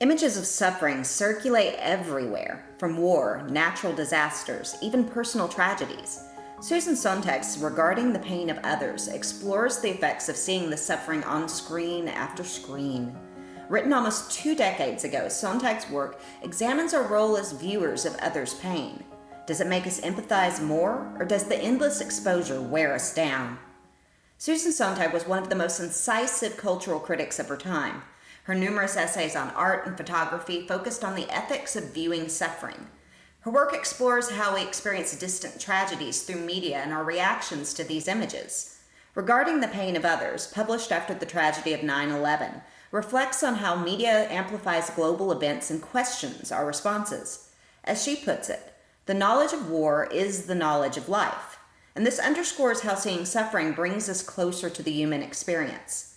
Images of suffering circulate everywhere, from war, natural disasters, even personal tragedies. Susan Sontag's Regarding the Pain of Others explores the effects of seeing the suffering on screen after screen. Written almost 2 decades ago, Sontag's work examines our role as viewers of others' pain. Does it make us empathize more, or does the endless exposure wear us down? Susan Sontag was one of the most incisive cultural critics of her time. Her numerous essays on art and photography focused on the ethics of viewing suffering. Her work explores how we experience distant tragedies through media and our reactions to these images. Regarding the Pain of Others, published after the tragedy of 9/11, reflects on how media amplifies global events and questions our responses. As she puts it, the knowledge of war is the knowledge of life, and this underscores how seeing suffering brings us closer to the human experience.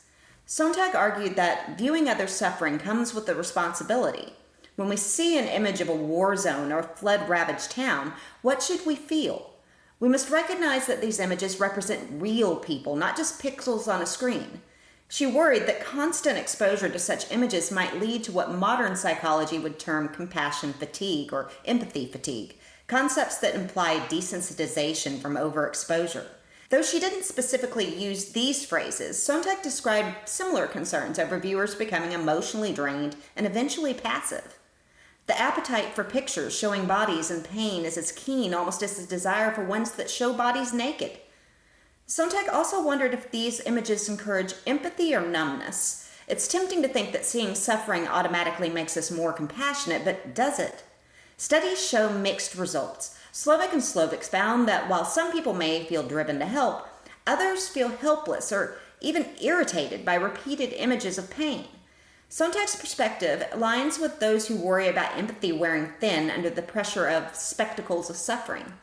Sontag argued that viewing others' suffering comes with a responsibility. When we see an image of a war zone or a flood-ravaged town, what should we feel? We must recognize that these images represent real people, not just pixels on a screen. She worried that constant exposure to such images might lead to what modern psychology would term compassion fatigue or empathy fatigue, concepts that imply desensitization from overexposure. Though she didn't specifically use these phrases, Sontag described similar concerns over viewers becoming emotionally drained and eventually passive. The appetite for pictures showing bodies in pain is as keen almost as the desire for ones that show bodies naked. Sontag also wondered if these images encourage empathy or numbness. It's tempting to think that seeing suffering automatically makes us more compassionate, but does it? Studies show mixed results. Slovak and Slovacs found that while some people may feel driven to help, others feel helpless or even irritated by repeated images of pain. Sontag's perspective aligns with those who worry about empathy wearing thin under the pressure of spectacles of suffering.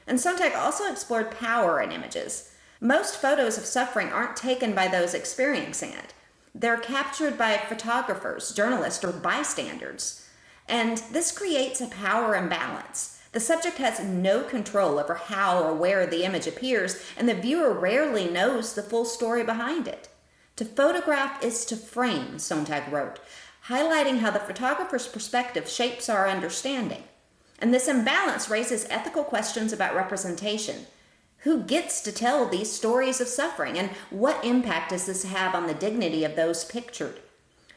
And Sontag also explored power in images. Most photos of suffering aren't taken by those experiencing it. They're captured by photographers, journalists, or bystanders. And this creates a power imbalance. The subject has no control over how or where the image appears, and the viewer rarely knows the full story behind it. To photograph is to frame, Sontag wrote, highlighting how the photographer's perspective shapes our understanding. And this imbalance raises ethical questions about representation. Who gets to tell these stories of suffering, and what impact does this have on the dignity of those pictured?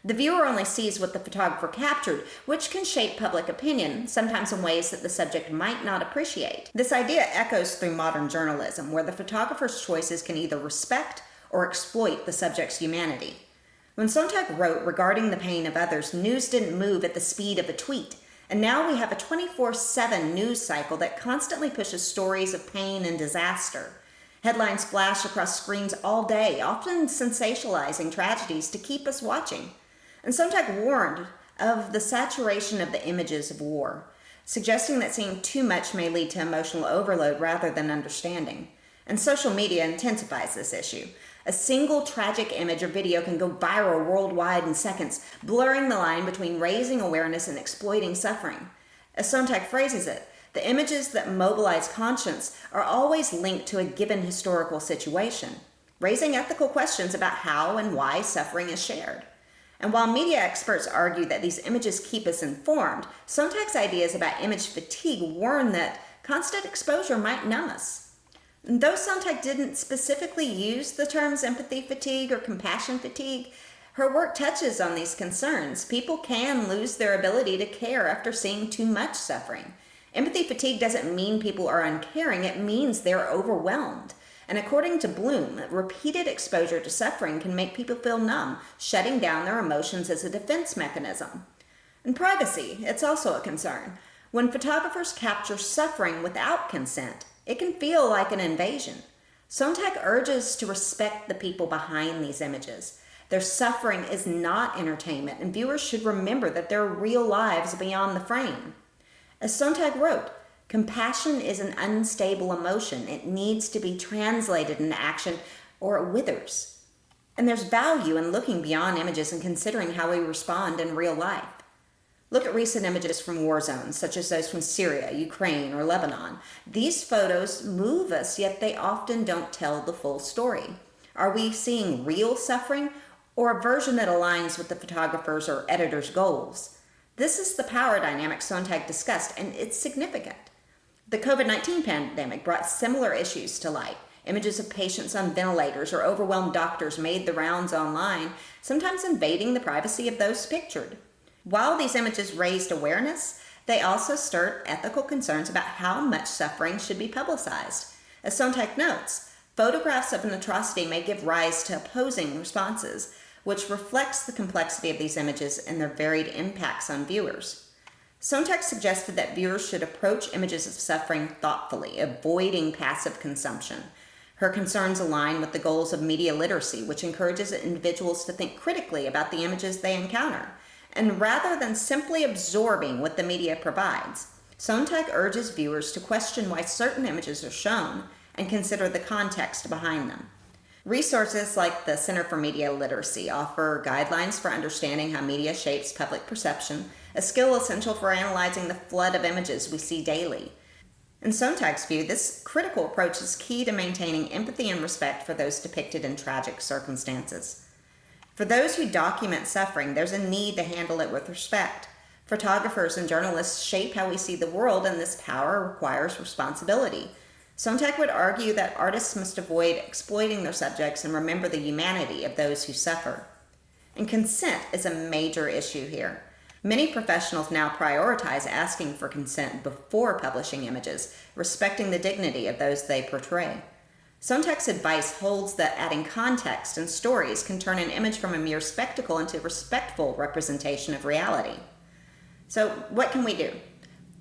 The viewer only sees what the photographer captured, which can shape public opinion, sometimes in ways that the subject might not appreciate. This idea echoes through modern journalism, where the photographer's choices can either respect or exploit the subject's humanity. When Sontag wrote Regarding the Pain of Others, news didn't move at the speed of a tweet, and now we have a 24/7 news cycle that constantly pushes stories of pain and disaster. Headlines flash across screens all day, often sensationalizing tragedies to keep us watching. And Sontag warned of the saturation of the images of war, suggesting that seeing too much may lead to emotional overload rather than understanding. And social media intensifies this issue. A single tragic image or video can go viral worldwide in seconds, blurring the line between raising awareness and exploiting suffering. As Sontag phrases it, the images that mobilize conscience are always linked to a given historical situation, raising ethical questions about how and why suffering is shared. And while media experts argue that these images keep us informed, Sontag's ideas about image fatigue warn that constant exposure might numb us. And though Sontag didn't specifically use the terms empathy fatigue or compassion fatigue, her work touches on these concerns. People can lose their ability to care after seeing too much suffering. Empathy fatigue doesn't mean people are uncaring, it means they're overwhelmed. And according to Bloom, repeated exposure to suffering can make people feel numb, shutting down their emotions as a defense mechanism. And privacy, it's also a concern. When photographers capture suffering without consent, it can feel like an invasion. Sontag urges to respect the people behind these images. Their suffering is not entertainment, and viewers should remember that there are real lives beyond the frame. As Sontag wrote, compassion is an unstable emotion. It needs to be translated into action or it withers. And there's value in looking beyond images and considering how we respond in real life. Look at recent images from war zones, such as those from Syria, Ukraine, or Lebanon. These photos move us, yet they often don't tell the full story. Are we seeing real suffering, or a version that aligns with the photographer's or editor's goals. This is the power dynamic Sontag discussed, and it's significant. The COVID-19 pandemic brought similar issues to light. Images of patients on ventilators or overwhelmed doctors made the rounds online, sometimes invading the privacy of those pictured. While these images raised awareness, they also stirred ethical concerns about how much suffering should be publicized. As Sontag notes, photographs of an atrocity may give rise to opposing responses, which reflects the complexity of these images and their varied impacts on viewers. Sontag suggested that viewers should approach images of suffering thoughtfully, avoiding passive consumption. Her concerns align with the goals of media literacy, which encourages individuals to think critically about the images they encounter. And rather than simply absorbing what the media provides, Sontag urges viewers to question why certain images are shown and consider the context behind them. Resources like the Center for Media Literacy offer guidelines for understanding how media shapes public perception, a skill essential for analyzing the flood of images we see daily. In Sontag's view, this critical approach is key to maintaining empathy and respect for those depicted in tragic circumstances. For those who document suffering, there's a need to handle it with respect. Photographers and journalists shape how we see the world, and this power requires responsibility. Sontag would argue that artists must avoid exploiting their subjects and remember the humanity of those who suffer. And consent is a major issue here. Many professionals now prioritize asking for consent before publishing images, respecting the dignity of those they portray. Sontag's advice holds that adding context and stories can turn an image from a mere spectacle into a respectful representation of reality. So, what can we do?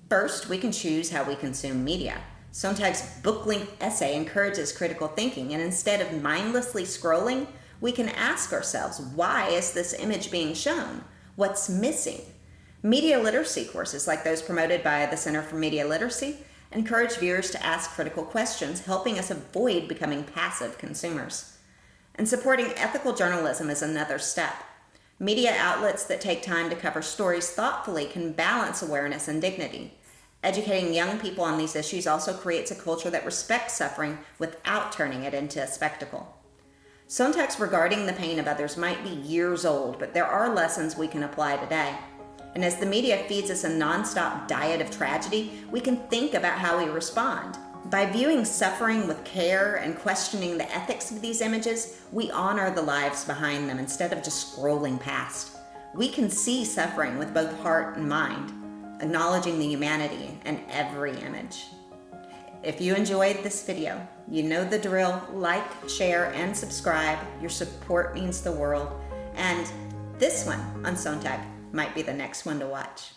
First, we can choose how we consume media. Sontag's book-length essay encourages critical thinking, and instead of mindlessly scrolling, we can ask ourselves, why is this image being shown? What's missing? Media literacy courses like those promoted by the Center for Media Literacy encourage viewers to ask critical questions, helping us avoid becoming passive consumers. And supporting ethical journalism is another step. Media outlets that take time to cover stories thoughtfully can balance awareness and dignity. Educating young people on these issues also creates a culture that respects suffering without turning it into a spectacle. Sontag's regarding the pain of others might be years old, but there are lessons we can apply today. And as the media feeds us a nonstop diet of tragedy, we can think about how we respond. By viewing suffering with care and questioning the ethics of these images, we honor the lives behind them instead of just scrolling past. We can see suffering with both heart and mind, acknowledging the humanity in every image. If you enjoyed this video, you know the drill. Like, share, and subscribe. Your support means the world. And this one on Sontag might be the next one to watch.